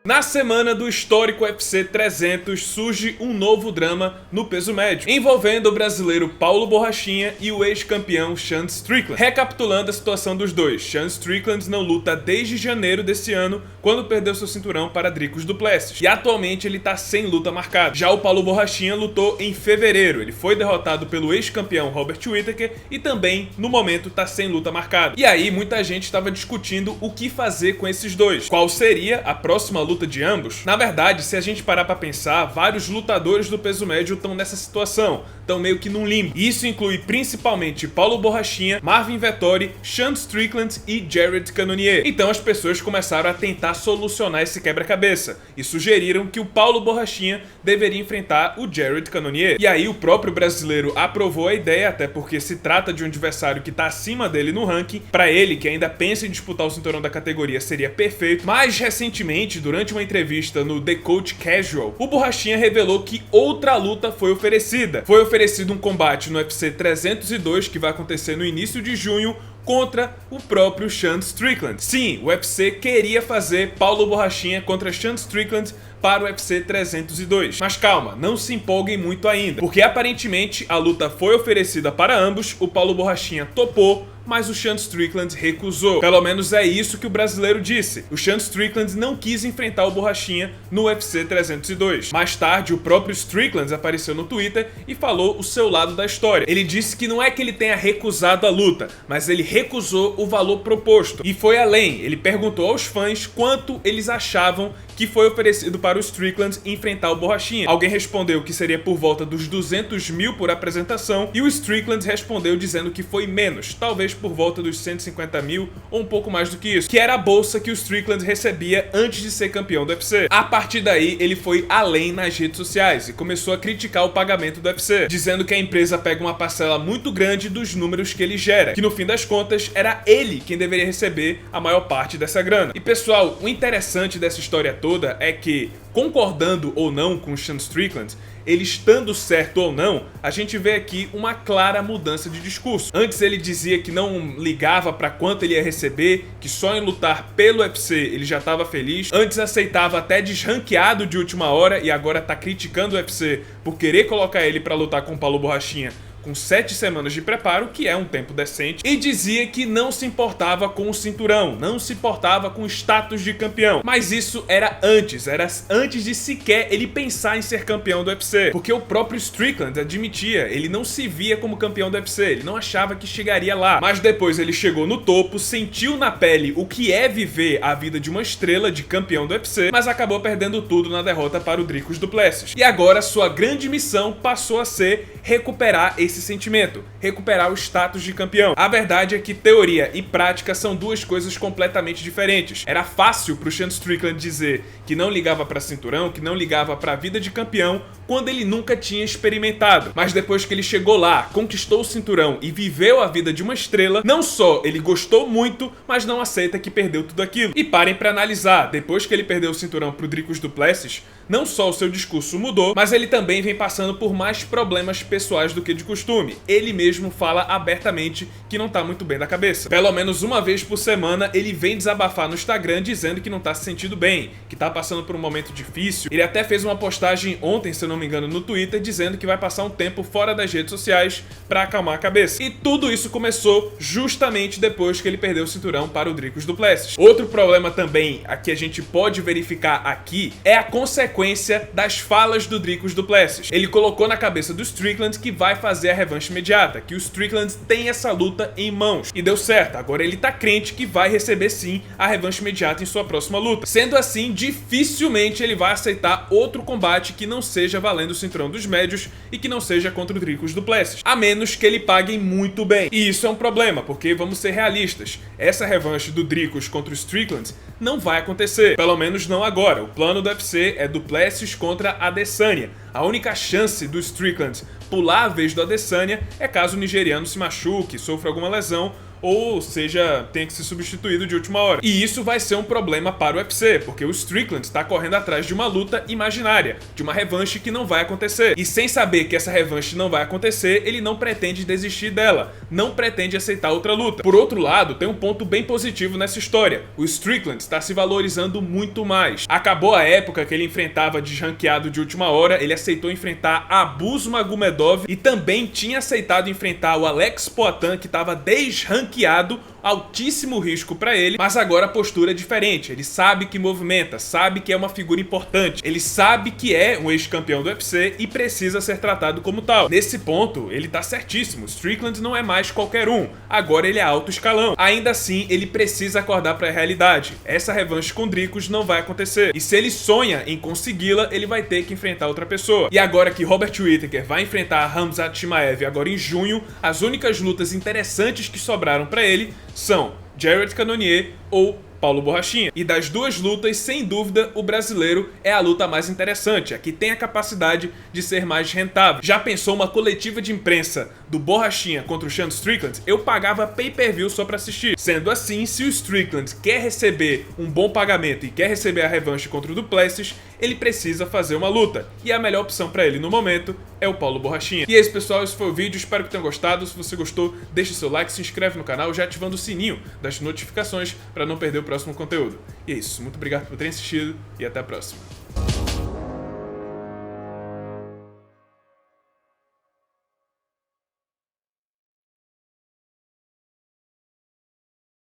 Na semana do histórico UFC 300 surge um novo drama no peso médio, envolvendo o brasileiro Paulo Borrachinha e o ex-campeão Sean Strickland. Recapitulando a situação dos dois, Sean Strickland não luta desde janeiro desse ano, quando perdeu seu cinturão para Dricus du Plessis, e atualmente ele tá sem luta marcada. Já o Paulo Borrachinha lutou em fevereiro, ele foi derrotado pelo ex-campeão Robert Whittaker e também, no momento, tá sem luta marcada. E aí muita gente estava discutindo o que fazer com esses dois, qual seria a próxima luta de ambos. Na verdade, se a gente parar pra pensar, vários lutadores do peso médio estão nessa situação, estão meio que num limbo. Isso inclui principalmente Paulo Borrachinha, Marvin Vettori, Sean Strickland e Jared Cannonier. Então as pessoas começaram a tentar solucionar esse quebra-cabeça e sugeriram que o Paulo Borrachinha deveria enfrentar o Jared Cannonier. E aí o próprio brasileiro aprovou a ideia, até porque se trata de um adversário que tá acima dele no ranking. Para ele, que ainda pensa em disputar o cinturão da categoria, seria perfeito. Mas recentemente, durante uma entrevista no The Coach Casual, o Borrachinha revelou que outra luta foi oferecida. Foi oferecido um combate no UFC 302 que vai acontecer no início de junho contra o próprio Sean Strickland. Sim, o UFC queria fazer Paulo Borrachinha contra Sean Strickland para o UFC 302. Mas calma, não se empolguem muito ainda, porque aparentemente a luta foi oferecida para ambos, o Paulo Borrachinha topou, mas o Sean Strickland recusou. Pelo menos é isso que o brasileiro disse. O Sean Strickland não quis enfrentar o Borrachinha no UFC 302. Mais tarde, o próprio Strickland apareceu no Twitter e falou o seu lado da história. Ele disse que não é que ele tenha recusado a luta, mas ele recusou o valor proposto. E foi além, ele perguntou aos fãs quanto eles achavam que foi oferecido para o Strickland enfrentar o Borrachinha. Alguém respondeu que seria por volta dos 200 mil por apresentação, e o Strickland respondeu dizendo que foi menos, talvez por volta dos 150 mil ou um pouco mais do que isso, que era a bolsa que o Strickland recebia antes de ser campeão do UFC. A partir daí, ele foi além nas redes sociais e começou a criticar o pagamento do UFC, dizendo que a empresa pega uma parcela muito grande dos números que ele gera, que no fim das contas era ele quem deveria receber a maior parte dessa grana. E pessoal, o interessante dessa história toda é que, concordando ou não com o Sean Strickland, ele estando certo ou não, a gente vê aqui uma clara mudança de discurso. Antes ele dizia que não ligava para quanto ele ia receber, que só em lutar pelo UFC ele já estava feliz. Antes aceitava até desranqueado de última hora e agora tá criticando o UFC por querer colocar ele para lutar com o Paulo Borrachinha com 7 semanas de preparo, que é um tempo decente, e dizia que não se importava com o cinturão, não se importava com o status de campeão. Mas isso era antes de sequer ele pensar em ser campeão do UFC, porque o próprio Strickland admitia, ele não se via como campeão do UFC, ele não achava que chegaria lá, mas depois ele chegou no topo, sentiu na pele o que é viver a vida de uma estrela de campeão do UFC, mas acabou perdendo tudo na derrota para o Dricus du Plessis. E agora sua grande missão passou a ser recuperar esse sentimento, recuperar o status de campeão. A verdade é que teoria e prática são duas coisas completamente diferentes. Era fácil pro Sean Strickland dizer que não ligava pra cinturão, que não ligava pra vida de campeão, quando ele nunca tinha experimentado. Mas depois que ele chegou lá, conquistou o cinturão e viveu a vida de uma estrela, não só ele gostou muito, mas não aceita que perdeu tudo aquilo. E parem pra analisar, depois que ele perdeu o cinturão pro Dricus du Plessis, não só o seu discurso mudou, mas ele também vem passando por mais problemas pessoais do que de costume. Ele mesmo fala abertamente que não tá muito bem da cabeça. Pelo menos uma vez por semana ele vem desabafar no Instagram dizendo que não tá se sentindo bem, que tá passando por um momento difícil. Ele até fez uma postagem ontem, se eu não me engano, no Twitter, dizendo que vai passar um tempo fora das redes sociais pra acalmar a cabeça. E tudo isso começou justamente depois que ele perdeu o cinturão para o Dricus du Plessis. Outro problema também, que a gente pode verificar aqui, é a consequência das falas do Dricus du Plessis. Ele colocou na cabeça do Strickland que vai fazer a revanche imediata, que o Strickland tem essa luta em mãos. E deu certo, agora ele tá crente que vai receber sim a revanche imediata em sua próxima luta. Sendo assim, dificilmente ele vai aceitar outro combate que não seja valendo o cinturão dos médios e que não seja contra o Dricus du Plessis, a menos que ele pague muito bem. E isso é um problema, porque vamos ser realistas, essa revanche do Dricus contra o Strickland não vai acontecer, pelo menos não agora. O plano do UFC é do Plessis contra Adesanya. A única chance do Strickland pular a vez do Adesanya é caso o nigeriano se machuque, sofra alguma lesão ou seja, tenha que ser substituído de última hora. E isso vai ser um problema para o UFC, porque o Strickland está correndo atrás de uma luta imaginária, de uma revanche que não vai acontecer. E sem saber que essa revanche não vai acontecer, ele não pretende desistir dela, não pretende aceitar outra luta. Por outro lado, tem um ponto bem positivo nessa história. O Strickland está se valorizando muito mais. Acabou a época que ele enfrentava desranqueado de última hora, ele aceitou enfrentar Abus Magomedov e também tinha aceitado enfrentar o Alex Poatan, que estava desranqueado, altíssimo risco para ele, mas agora a postura é diferente. Ele sabe que movimenta, sabe que é uma figura importante, ele sabe que é um ex-campeão do UFC e precisa ser tratado como tal. Nesse ponto, ele tá certíssimo. Strickland não é mais qualquer um, agora ele é alto escalão. Ainda assim, ele precisa acordar para a realidade. Essa revanche com Dricus não vai acontecer. E se ele sonha em consegui-la, ele vai ter que enfrentar outra pessoa. E agora que Robert Whittaker vai enfrentar Khamzat Chimaev agora em junho, as únicas lutas interessantes que sobraram para ele são Jared Cannonier ou Paulo Borrachinha. E das duas lutas, sem dúvida, o brasileiro é a luta mais interessante, a que tem a capacidade de ser mais rentável. Já pensou uma coletiva de imprensa do Borrachinha contra o Sean Strickland? Eu pagava pay-per-view só pra assistir. Sendo assim, se o Strickland quer receber um bom pagamento e quer receber a revanche contra o Du Plessis, ele precisa fazer uma luta. E a melhor opção pra ele no momento é o Paulo Borrachinha. E é isso, pessoal, esse foi o vídeo, espero que tenham gostado. Se você gostou, deixa seu like, se inscreve no canal, já ativando o sininho das notificações para não perder o próximo conteúdo. E é isso, muito obrigado por terem assistido e até a próxima.